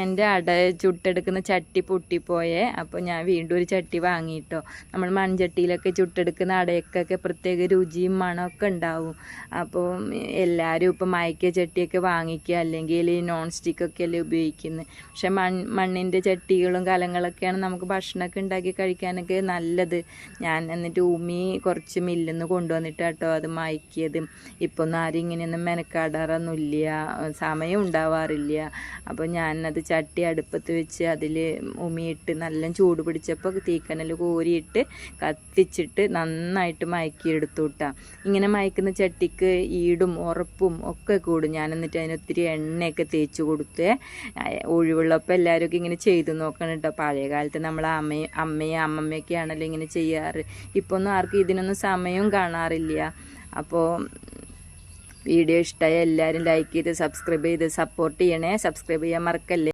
എൻ്റെ അട ചുട്ടെടുക്കുന്ന ചട്ടി പൊട്ടിപ്പോയേ. അപ്പോൾ ഞാൻ വീണ്ടും ഒരു ചട്ടി വാങ്ങിയിട്ടോ. നമ്മൾ മൺചട്ടിയിലൊക്കെ ചുട്ടെടുക്കുന്ന അടയ്ക്കൊക്കെ പ്രത്യേക രുചിയും മണമൊക്കെ ഉണ്ടാവും. അപ്പോൾ എല്ലാവരും ഇപ്പം മയക്കിയ ചട്ടിയൊക്കെ വാങ്ങിക്കുക, അല്ലെങ്കിൽ നോൺ സ്റ്റിക്കൊക്കെ അല്ലേ ഉപയോഗിക്കുന്നത്. പക്ഷെ മണ്ണിൻ്റെ ചട്ടികളും കലങ്ങളൊക്കെയാണ് നമുക്ക് ഭക്ഷണമൊക്കെ ഉണ്ടാക്കി കഴിക്കാനൊക്കെ നല്ലത്. ഞാൻ എന്നിട്ട് കുറച്ച് മില്ലിന്ന് കൊണ്ടുവന്നിട്ട് കേട്ടോ അത് മയക്കിയത്. ഇപ്പോൾ ഒന്നും ആരും ഇങ്ങനെയൊന്നും മെനക്കാടാറൊന്നുമില്ല, സമയം ഉണ്ടാവാറില്ല. അപ്പോൾ ഞാനത് ചട്ടി അടുപ്പത്ത് വെച്ച് അതിൽ ഉമിയിട്ട് നല്ല ചൂട് പിടിച്ചപ്പോൾ തീക്കനൽ കോരിയിട്ട് കത്തിച്ചിട്ട് നന്നായിട്ട് മയക്കിയെടുത്തു കേട്ടോ. ഇങ്ങനെ മയക്കുന്ന ചട്ടിക്ക് ഈടും ഉറപ്പും ഒക്കെ കൂടും. ഞാൻ എന്നിട്ട് അതിനൊത്തിരി എണ്ണയൊക്കെ തേച്ച് കൊടുത്തേ. ഒഴിവുള്ളപ്പോൾ എല്ലാവരും ഇങ്ങനെ ചെയ്തു നോക്കണം കേട്ടോ. പഴയ കാലത്ത് നമ്മൾ അമ്മമ്മയൊക്കെ ആണല്ലോ ഇങ്ങനെ ചെയ്യാറ്. ഇപ്പോൾ ഒന്നും ആർക്കും ഇതിനൊന്നും സമയവും കാണാറില്ല. അപ്പോൾ വീഡിയോ ഇഷ്ടമായ എല്ലാവരും ലൈക്ക് ചെയ്ത് സബ്സ്ക്രൈബ് ചെയ്ത് സപ്പോർട്ട് ചെയ്യണേ. സബ്സ്ക്രൈബ് ചെയ്യാൻ മറക്കല്ലേ.